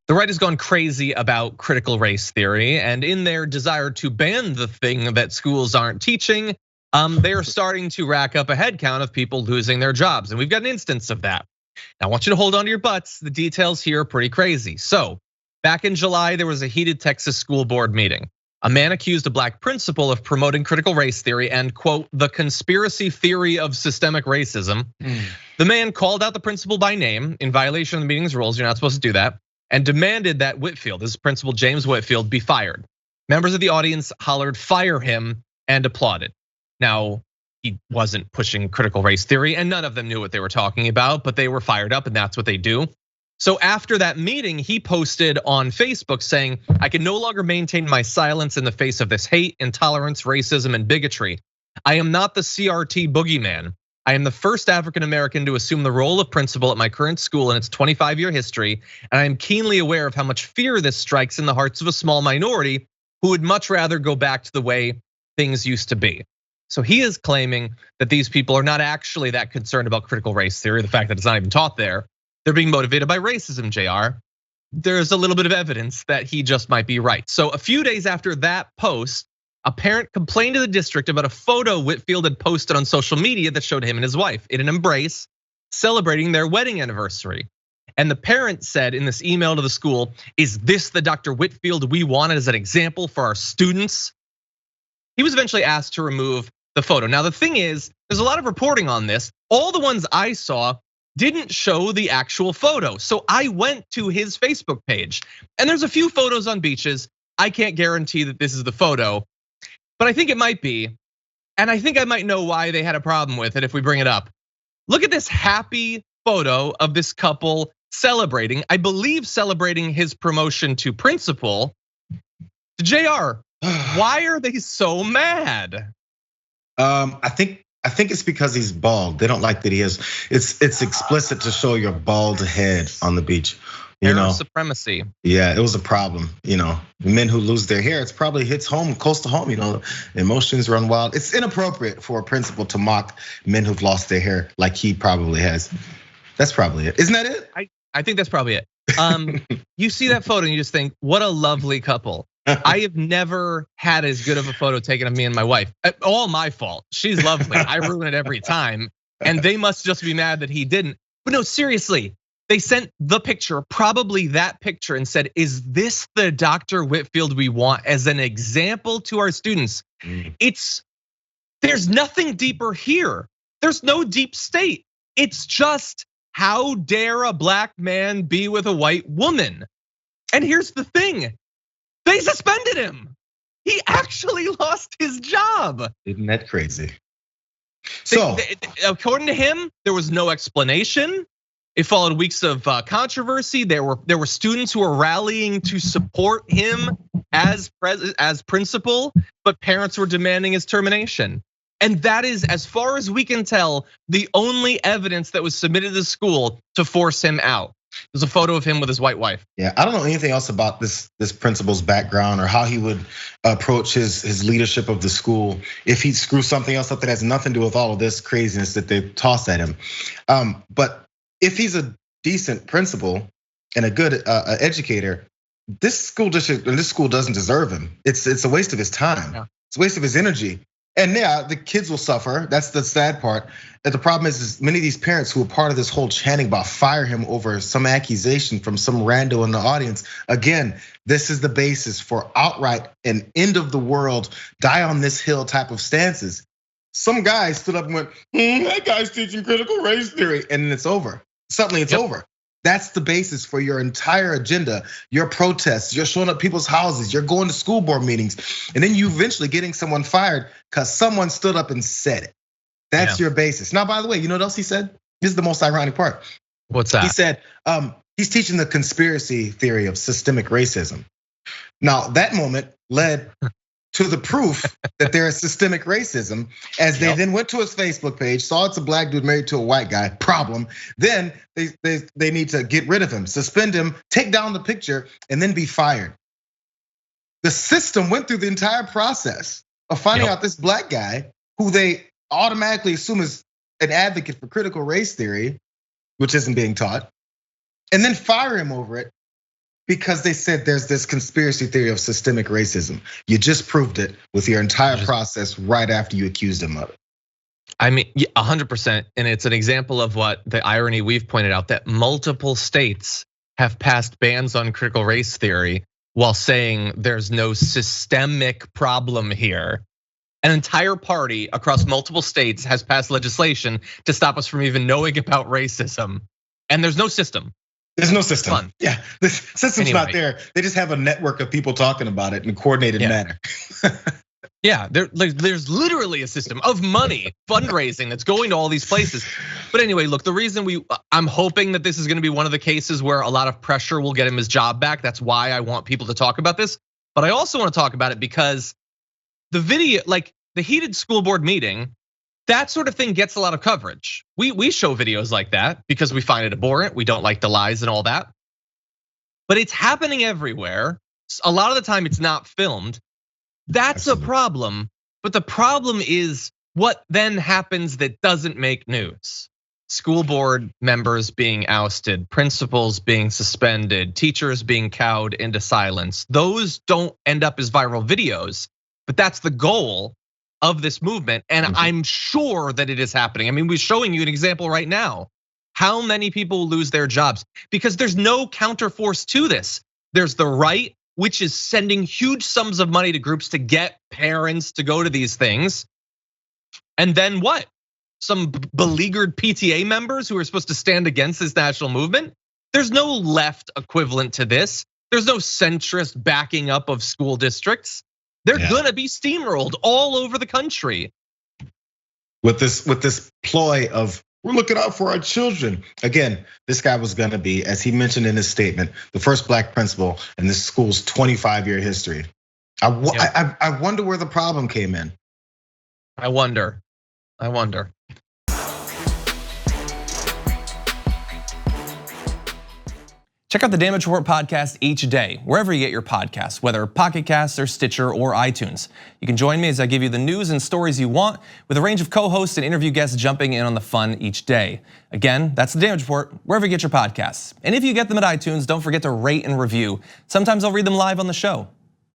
The right has gone crazy about critical race theory, and in their desire to ban the thing that schools aren't teaching, they are starting to rack up a head count of people losing their jobs. And we've got an instance of that. Now, I want you to hold on to your butts. The details here are pretty crazy. So, back in July, there was a heated Texas school board meeting. A man accused a black principal of promoting critical race theory and, quote, the conspiracy theory of systemic racism. The man called out the principal by name in violation of the meeting's rules. You're not supposed to do that. And demanded that Whitfield, this principal James Whitfield, be fired. Members of the audience hollered, fire him, and applauded. Now, he wasn't pushing critical race theory, and none of them knew what they were talking about, but they were fired up, and that's what they do. So after that meeting, he posted on Facebook saying, I can no longer maintain my silence in the face of this hate, intolerance, racism, and bigotry. I am not the CRT boogeyman. I am the first African-American to assume the role of principal at my current school in its 25-year history, and I am keenly aware of how much fear this strikes in the hearts of a small minority who would much rather go back to the way things used to be. So he is claiming that these people are not actually that concerned about critical race theory, the fact that it's not even taught there. They're being motivated by racism, JR. There's a little bit of evidence that he just might be right. So a few days after that post, a parent complained to the district about a photo Whitfield had posted on social media that showed him and his wife in an embrace celebrating their wedding anniversary. And the parent said in this email to the school, is this the Dr. Whitfield we wanted as an example for our students? He was eventually asked to remove the photo. Now the thing is, there's a lot of reporting on this. All the ones I saw didn't show the actual photo. So I went to his Facebook page and there's a few photos on beaches. I can't guarantee that this is the photo, but I think it might be. And I think I might know why they had a problem with it if we bring it up. Look at this happy photo of this couple celebrating, I believe celebrating his promotion to principal. JR, why are they so mad? I think it's because he's bald. They don't like that he is. It's explicit to show your bald head on the beach. You know, supremacy. Yeah, it was a problem. You know, men who lose their hair, it's probably hits home, close to home. You know, emotions run wild. It's inappropriate for a principal to mock men who've lost their hair like he probably has. That's probably it. Isn't that it? I think that's probably it. You see that photo and you just think, what a lovely couple. I have never had as good of a photo taken of me and my wife. All my fault. She's lovely. I ruin it every time. And they must just be mad that he didn't. But no, seriously, they sent the picture, probably that picture, and said, is this the Dr. Whitfield we want as an example to our students? There's nothing deeper here. There's no deep state. It's just, how dare a black man be with a white woman? And here's the thing. They suspended him. He actually lost his job. Isn't that crazy? So, according to him, there was no explanation. It followed weeks of controversy. There were students who were rallying to support him as principal, but parents were demanding his termination. And that is, as far as we can tell, the only evidence that was submitted to the school to force him out. There's a photo of him with his white wife. Yeah, I don't know anything else about this principal's background or how he would approach his leadership of the school if he'd screw something else up that has nothing to do with all of this craziness that they tossed at him. But if he's a decent principal and a good educator, this school district and this school doesn't deserve him. It's a waste of his time. Yeah. It's a waste of his energy. And yeah, the kids will suffer. That's the sad part. And the problem is many of these parents who are part of this whole chanting about fire him over some accusation from some rando in the audience. Again, this is the basis for outright and end of the world, die on this hill type of stances. Some guy stood up and went, that guy's teaching critical race theory, and then it's over. Suddenly it's over. That's the basis for your entire agenda, your protests, you're showing up people's houses, you're going to school board meetings, and then you eventually getting someone fired because someone stood up and said it. That's your basis. Now, by the way, you know what else he said? This is the most ironic part. What's that? He said, he's teaching the conspiracy theory of systemic racism. Now, that moment led to the proof that there is systemic racism, as they then went to his Facebook page, saw it's a black dude married to a white guy, problem. Then they need to get rid of him, suspend him, take down the picture, and then be fired. The system went through the entire process of finding out this black guy, who they automatically assume is an advocate for critical race theory, which isn't being taught, and then fire him over it. Because they said there's this conspiracy theory of systemic racism. You just proved it with your entire process right after you accused him of it. I mean, 100%, and it's an example of what the irony we've pointed out, that multiple states have passed bans on critical race theory while saying there's no systemic problem here. An entire party across multiple states has passed legislation to stop us from even knowing about racism, and there's no system. There's no system. Fun. Yeah, the system's not there. They just have a network of people talking about it in a coordinated manner. Yeah, there's literally a system of money, fundraising that's going to all these places. But anyway, look, the reason I'm hoping that this is gonna be one of the cases where a lot of pressure will get him his job back. That's why I want people to talk about this. But I also want to talk about it because the video, like the heated school board meeting, that sort of thing gets a lot of coverage. We show videos like that because we find it abhorrent. We don't like the lies and all that. But it's happening everywhere. A lot of the time it's not filmed. That's a problem, but the problem is what then happens that doesn't make news. School board members being ousted, principals being suspended, teachers being cowed into silence. Those don't end up as viral videos, but that's the goal of this movement. And I'm sure that it is happening. I mean, we're showing you an example right now. How many people lose their jobs? Because there's no counterforce to this. There's the right, which is sending huge sums of money to groups to get parents to go to these things. And then what? Some beleaguered PTA members who are supposed to stand against this national movement? There's no left equivalent to this. There's no centrist backing up of school districts. They're gonna be steamrolled all over the country. With this ploy of, we're looking out for our children. Again, this guy was gonna be, as he mentioned in his statement, the first black principal in this school's 25-year history. I wonder where the problem came in. I wonder. Check out the Damage Report podcast each day, wherever you get your podcasts, whether Pocket Casts or Stitcher or iTunes. You can join me as I give you the news and stories you want, with a range of co-hosts and interview guests jumping in on the fun each day. Again, that's the Damage Report, wherever you get your podcasts. And if you get them at iTunes, don't forget to rate and review. Sometimes I'll read them live on the show.